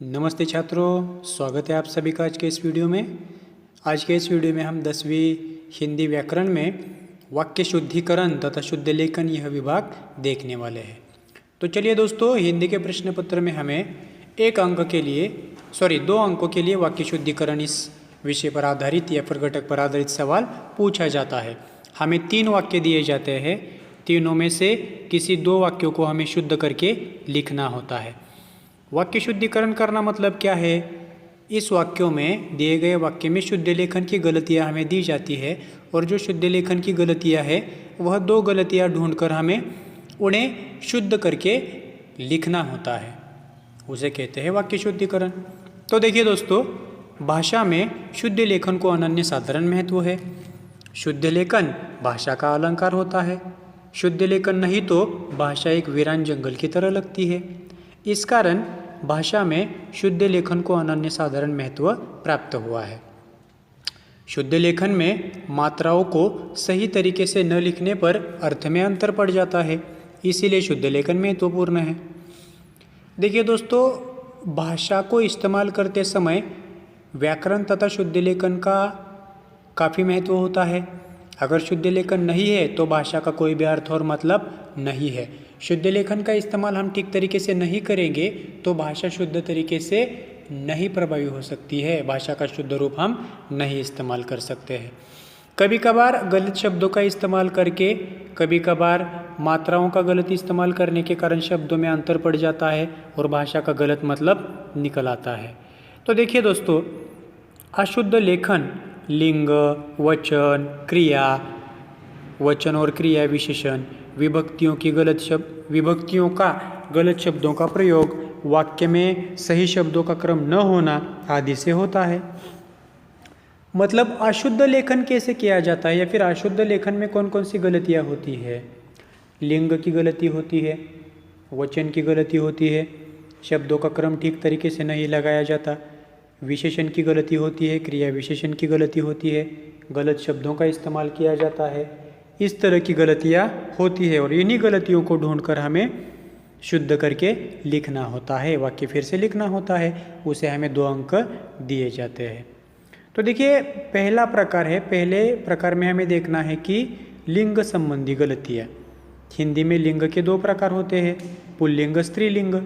नमस्ते छात्रों, स्वागत है आप सभी का आज के इस वीडियो में। आज के इस वीडियो में हम 10वीं हिंदी व्याकरण में वाक्य शुद्धिकरण तथा शुद्ध लेखन यह विभाग देखने वाले हैं। तो चलिए दोस्तों, हिंदी के प्रश्न पत्र में हमें 2 अंकों के लिए वाक्य शुद्धिकरण इस विषय पर आधारित या प्रकटक पर आधारित सवाल पूछा जाता है। हमें 3 वाक्य दिए जाते हैं, तीनों में से किसी 2 वाक्यों को हमें शुद्ध करके लिखना होता है। वाक्य शुद्धिकरण करना मतलब क्या है? इस वाक्यों में दिए गए वाक्य में शुद्ध लेखन की गलतियां हमें दी जाती है और जो शुद्ध लेखन की गलतियां है वह 2 गलतियां ढूंढकर हमें उन्हें शुद्ध करके लिखना होता है, उसे कहते हैं वाक्य शुद्धिकरण। तो देखिए दोस्तों, भाषा में शुद्ध लेखन को अनन्य साधारण महत्व है। शुद्ध लेखन भाषा का अलंकार होता है। शुद्ध लेखन नहीं तो भाषा एक वीरान जंगल की तरह लगती है। इस कारण भाषा में शुद्ध लेखन को अनन्य साधारण महत्व प्राप्त हुआ है। शुद्ध लेखन में मात्राओं को सही तरीके से न लिखने पर अर्थ में अंतर पड़ जाता है, इसीलिए शुद्ध लेखन महत्वपूर्ण है। देखिए दोस्तों, भाषा को इस्तेमाल करते समय व्याकरण तथा शुद्ध लेखन का काफ़ी महत्व होता है। अगर शुद्ध लेखन नहीं है तो भाषा का कोई भी अर्थ और मतलब नहीं है। शुद्ध लेखन का इस्तेमाल हम ठीक तरीके से नहीं करेंगे तो भाषा शुद्ध तरीके से नहीं प्रभावी हो सकती है, भाषा का शुद्ध रूप हम नहीं इस्तेमाल कर सकते हैं। कभी कभार गलत शब्दों का इस्तेमाल करके, कभी कभार मात्राओं का गलत इस्तेमाल करने के कारण शब्दों में अंतर पड़ जाता है और भाषा का गलत मतलब निकल आता है। तो देखिए दोस्तों, अशुद्ध लेखन लिंग, वचन, क्रिया, वचन और क्रिया विशेषण, विभक्तियों का गलत शब्दों का प्रयोग, वाक्य में सही शब्दों का क्रम न होना आदि से होता है। मतलब अशुद्ध लेखन कैसे किया जाता है या फिर अशुद्ध लेखन में कौन कौन सी गलतियाँ होती है? लिंग की गलती होती है, वचन की गलती होती है, शब्दों का क्रम ठीक तरीके से नहीं लगाया जाता, विशेषण की गलती होती है, क्रिया विशेषण की गलती होती है, गलत शब्दों का इस्तेमाल किया जाता है। इस तरह की गलतियाँ होती है और इन्हीं गलतियों को ढूंढकर हमें शुद्ध करके लिखना होता है, वाक्य फिर से लिखना होता है, उसे हमें 2 अंक दिए जाते हैं। तो देखिए, पहला प्रकार है, पहले प्रकार में हमें देखना है कि लिंग संबंधी गलतियाँ। हिंदी में लिंग के 2 प्रकार होते हैं, पुल्लिंग, स्त्रीलिंग।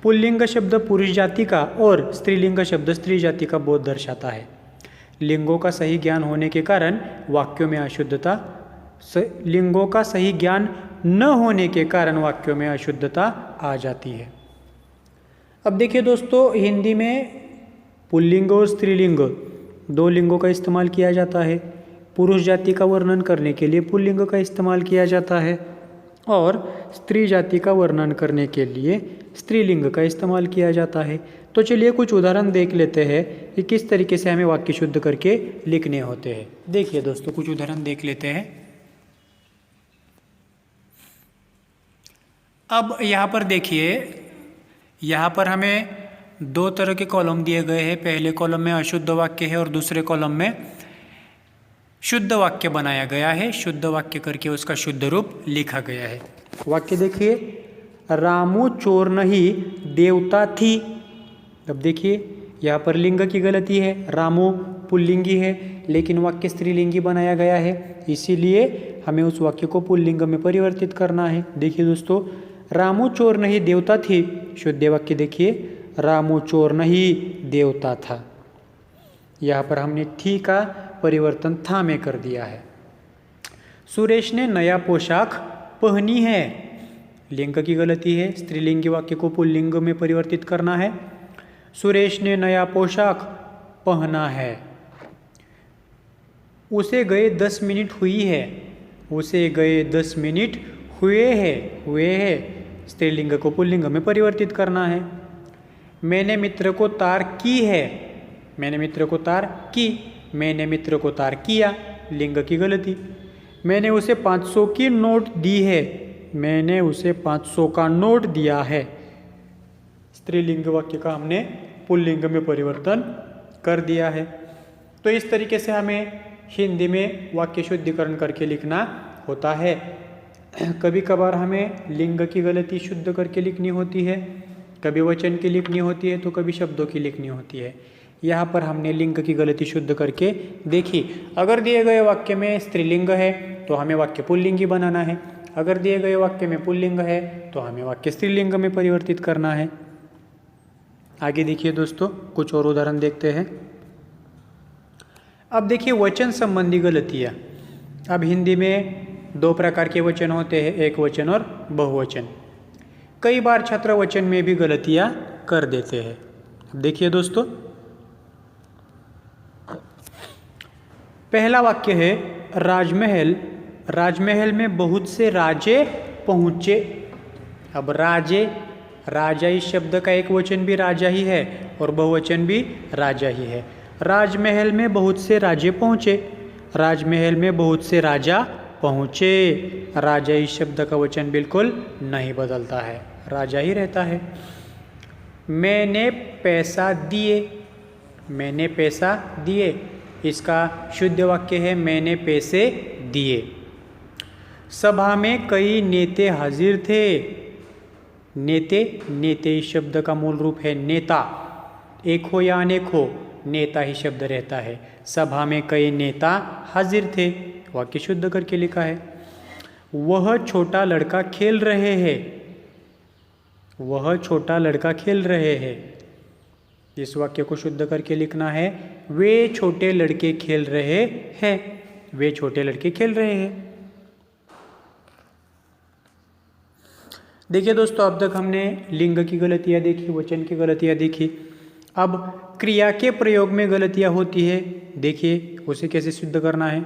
पुल्लिंग शब्द पुरुष जाति का और स्त्रीलिंग शब्द स्त्री जाति का बोध दर्शाता है। लिंगों का सही ज्ञान होने के कारण वाक्यों में अशुद्धता, लिंगों का सही ज्ञान न होने के कारण वाक्यों में अशुद्धता आ जाती है। अब देखिए दोस्तों, हिंदी में पुल्लिंग और स्त्रीलिंग 2 लिंगों का इस्तेमाल किया जाता है। पुरुष जाति का वर्णन करने के लिए पुल्लिंग का इस्तेमाल किया जाता है और स्त्री जाति का वर्णन करने के लिए स्त्रीलिंग का इस्तेमाल किया जाता है। तो चलिए कुछ उदाहरण देख लेते हैं कि किस तरीके से हमें वाक्य शुद्ध करके लिखने होते हैं। देखिए दोस्तों, कुछ उदाहरण देख लेते हैं। अब यहाँ पर देखिए, यहाँ पर हमें 2 तरह के कॉलम दिए गए हैं। पहले कॉलम में अशुद्ध वाक्य है और दूसरे कॉलम में शुद्ध वाक्य बनाया गया है। शुद्ध वाक्य करके उसका शुद्ध रूप लिखा गया है। वाक्य देखिए, रामू चोर नहीं देवता थी। अब देखिए, यहाँ पर लिंग की गलती है, रामू पुल्लिंगी है लेकिन वाक्य स्त्रीलिंगी बनाया गया है, इसीलिए हमें उस वाक्य को पुल्लिंग में परिवर्तित करना है। देखिए दोस्तों, रामू चोर नहीं देवता थी, शुद्ध वाक्य देखिए, रामू चोर नहीं देवता था। यहाँ पर हमने थी का परिवर्तन था में कर दिया है। सुरेश ने नया पोशाक पहनी है, लिंग की गलती है, स्त्रीलिंगी वाक्य को पुल्लिंग में परिवर्तित करना है। सुरेश ने नया पोशाक पहना है। उसे गए 10 मिनट हुई है, उसे गए 10 मिनट हुए हैं, स्त्रीलिंग को पुल्लिंग में परिवर्तित करना है। मैंने मित्र को तार की है, मैंने मित्र को तार की, मैंने मित्र को तार किया, लिंग की गलती। मैंने उसे 500 की नोट दी है, मैंने उसे 500 का नोट दिया है, स्त्रीलिंग वाक्य का हमने पुल्लिंग में परिवर्तन कर दिया है। तो इस तरीके से हमें हिंदी में वाक्य शुद्धिकरण करके लिखना होता है। कभी कभार हमें लिंग की गलती शुद्ध करके लिखनी होती है कभी वचन की लिखनी होती है तो कभी शब्दों की लिखनी होती है। यहाँ पर हमने लिंग की गलती शुद्ध करके देखी। अगर दिए गए वाक्य में स्त्रीलिंग है तो हमें वाक्य पुल्लिंगी बनाना है, अगर दिए गए वाक्य में पुल्लिंग है तो हमें वाक्य स्त्रीलिंग में परिवर्तित करना है। आगे देखिए दोस्तों, कुछ और उदाहरण देखते हैं। अब देखिए वचन संबंधी गलतियाँ। अब हिंदी में दो प्रकार के वचन होते हैं, एक वचन और बहुवचन। कई बार छात्र वचन में भी गलतियाँ कर देते हैं। अब देखिए दोस्तों, पहला वाक्य है राजमहल, राजमहल में बहुत से राजे पहुँचे। अब राजा इस शब्द का एक वचन भी राजा ही है और बहुवचन भी राजा ही है। राजमहल में बहुत से राजे पहुँचे, राजमहल में बहुत से राजा पहुँचे। राजा इस शब्द का वचन बिल्कुल नहीं बदलता है, राजा ही रहता है। मैंने पैसा दिए, मैंने पैसा दिए, इसका शुद्ध वाक्य है मैंने पैसे दिए। सभा में कई नेता हाजिर थे। नेते इस शब्द का मूल रूप है नेता, एक हो या अनेक हो, नेता ही शब्द रहता है। सभा में कई नेता हाजिर थे, वाक्य शुद्ध करके लिखा है। वह छोटा लड़का खेल रहे हैं, वह छोटा लड़का खेल रहे हैं, इस वाक्य को शुद्ध करके लिखना है वे छोटे लड़के खेल रहे हैं, वे छोटे लड़के खेल रहे हैं। देखिए दोस्तों, अब तक हमने लिंग की गलतियाँ देखी, वचन की गलतियाँ देखी। अब क्रिया के प्रयोग में गलतियाँ होती है, देखिए उसे कैसे सिद्ध करना है।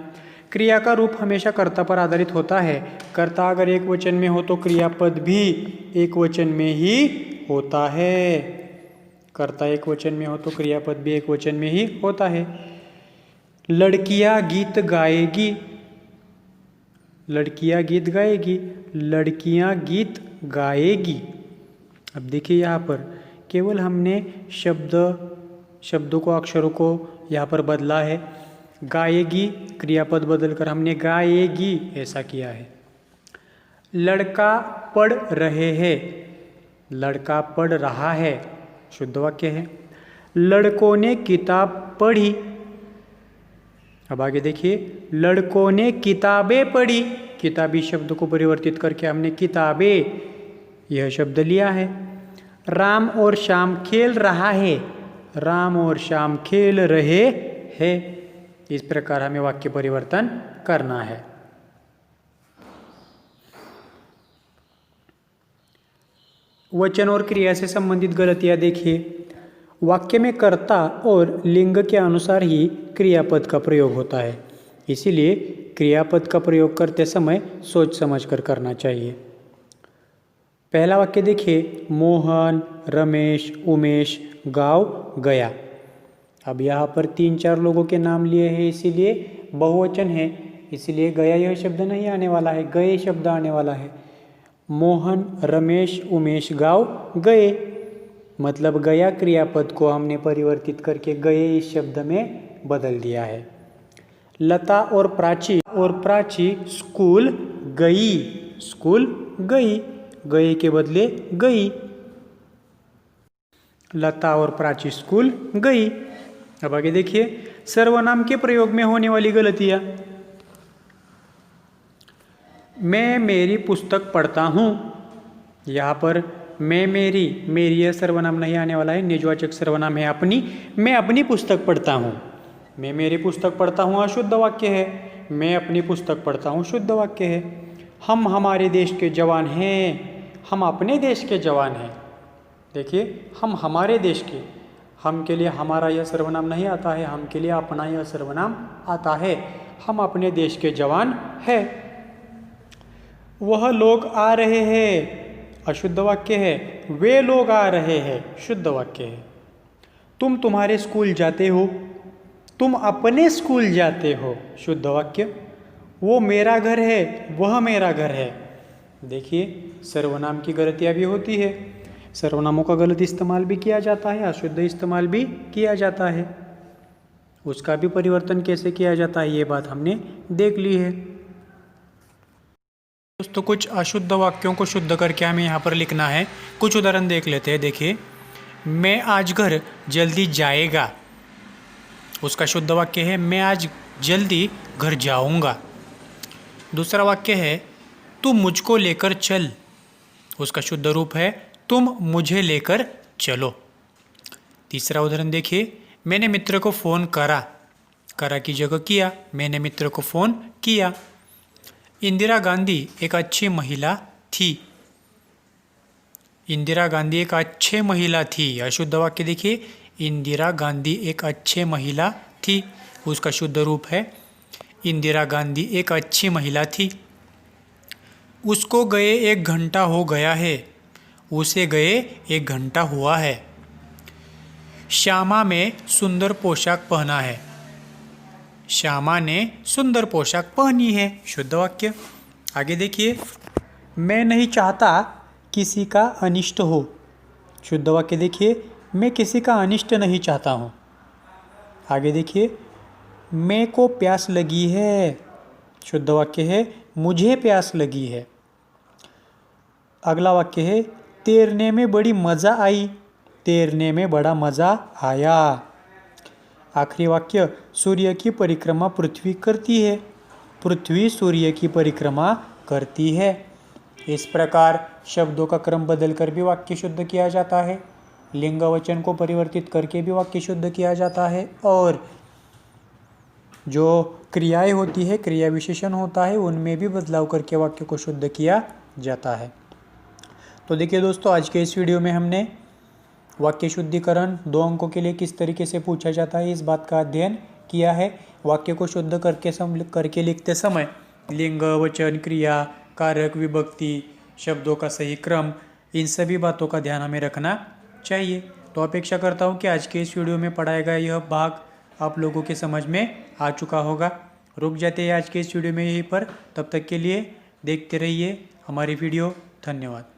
क्रिया का रूप हमेशा कर्ता पर आधारित होता है। कर्ता अगर एक वचन में हो तो क्रियापद भी एक वचन में ही होता है। कर्ता एक वचन में हो तो क्रियापद भी एक वचन में ही होता है। लड़कियां गीत गाएगी, लड़कियां गीत गाएगी, लड़कियां गीत गाएगी। अब देखिए यहाँ पर केवल हमने शब्दों को, अक्षरों को यहाँ पर बदला है। गाएगी क्रियापद बदलकर हमने गाएगी ऐसा किया है। लड़का पढ़ रहे हैं, लड़का पढ़ रहा है, शुद्ध वाक्य है। लड़कों ने किताब पढ़ी। अब आगे देखिए, लड़कों ने किताबें पढ़ी, किताबी शब्द को परिवर्तित करके हमने किताबें यह शब्द लिया है। राम और श्याम खेल रहा है, राम और श्याम खेल रहे हैं। इस प्रकार हमें वाक्य परिवर्तन करना है। वचन और क्रिया से संबंधित गलतियां देखिए। वाक्य में कर्ता और लिंग के अनुसार ही क्रियापद का प्रयोग होता है, इसीलिए क्रियापद का प्रयोग करते समय सोच समझकर करना चाहिए। पहला वाक्य देखिए, मोहन, रमेश, उमेश गाँव गया। अब यहाँ पर 3-4 लोगों के नाम लिए हैं, इसीलिए बहुवचन है, इसीलिए गया यह शब्द नहीं आने वाला है, गए शब्द आने वाला है। मोहन, रमेश, उमेश गाँव गए, मतलब गया क्रियापद को हमने परिवर्तित करके गए इस शब्द में बदल दिया है। लता और प्राची स्कूल गई, स्कूल गई, गए के बदले गई। लता और प्राची स्कूल गई। अब आगे देखिए, सर्वनाम के प्रयोग में होने वाली गलतियां। मैं मेरी पुस्तक पढ़ता हूँ, यहाँ पर मेरी यह सर्वनाम नहीं आने वाला है, निजवाचक सर्वनाम है अपनी। मैं अपनी पुस्तक पढ़ता हूँ, मैं मेरी पुस्तक पढ़ता हूँ अशुद्ध वाक्य है, मैं अपनी पुस्तक पढ़ता हूँ शुद्ध वाक्य है। हम हमारे देश के जवान हैं, हम अपने देश के जवान हैं। देखिए, हम हमारे देश के, हम के लिए हमारा यह सर्वनाम नहीं आता है, हम के लिए अपना यह सर्वनाम आता है। हम अपने देश के जवान हैं। वह लोग आ रहे हैं, अशुद्ध वाक्य है। वे लोग आ रहे हैं, शुद्ध वाक्य है। तुम तुम्हारे स्कूल जाते हो, तुम अपने स्कूल जाते हो, शुद्ध वाक्य। वो मेरा घर है, वह मेरा घर है। देखिए, सर्वनाम की गलतियाँ भी होती है, सर्वनामों का गलत इस्तेमाल भी किया जाता है, अशुद्ध इस्तेमाल भी किया जाता है। उसका भी परिवर्तन कैसे किया जाता है ये बात हमने देख ली है। दोस्तों कुछ अशुद्ध वाक्यों को शुद्ध करके हमें यहाँ पर लिखना है। कुछ उदाहरण देख लेते हैं। देखिए, मैं आज घर जल्दी जाएगा, उसका शुद्ध वाक्य है मैं आज जल्दी घर जाऊँगा। दूसरा वाक्य है तू मुझको लेकर चल, उसका शुद्ध रूप है तुम मुझे लेकर चलो। तीसरा उदाहरण देखिए, मैंने मित्र को फ़ोन करा, करा की जगह किया, मैंने मित्र को फ़ोन किया। इंदिरा गांधी एक अच्छी महिला थी, इंदिरा गांधी एक अच्छे महिला थी। अशुद्ध वाक्य देखिए, इंदिरा गांधी एक अच्छे महिला थी, उसका शुद्ध रूप है इंदिरा गांधी एक अच्छी महिला थी। उसको गए 1 घंटा हो गया है, उसे गए 1 घंटा हुआ है। श्यामा में सुंदर पोशाक पहना है, श्यामा ने सुंदर पोशाक पहनी है। शुद्ध वाक्य। आगे देखिए, मैं नहीं चाहता किसी का अनिष्ट हो। शुद्ध वाक्य देखिए, मैं किसी का अनिष्ट नहीं चाहता हूँ। आगे देखिए, मैं को प्यास लगी है। शुद्ध वाक्य है मुझे प्यास लगी है। अगला वाक्य है तैरने में बड़ी मज़ा आई, तैरने में बड़ा मज़ा आया। आखिरी वाक्य, सूर्य की परिक्रमा पृथ्वी करती है, पृथ्वी सूर्य की परिक्रमा करती है। इस प्रकार शब्दों का क्रम बदलकर भी वाक्य शुद्ध किया जाता है, लिंग वचन को परिवर्तित करके भी वाक्य शुद्ध किया जाता है, और जो क्रियाएं होती है, क्रिया विशेषण होता है, उनमें भी बदलाव करके वाक्य को शुद्ध किया जाता है। तो देखिए दोस्तों, आज के इस वीडियो में हमने वाक्य शुद्धिकरण 2 अंकों के लिए किस तरीके से पूछा जाता है इस बात का अध्ययन किया है। वाक्य को शुद्ध करके लिखते समय लिंग वचन क्रिया कारक विभक्ति शब्दों का सही क्रम, इन सभी बातों का ध्यान हमें रखना चाहिए। तो अपेक्षा करता हूँ कि आज के इस वीडियो में पढ़ाया गया यह भाग आप लोगों के समझ में आ चुका होगा। रुक जाते हैं आज के इस वीडियो में यहीं पर, तब तक के लिए देखते रहिए हमारी वीडियो। धन्यवाद।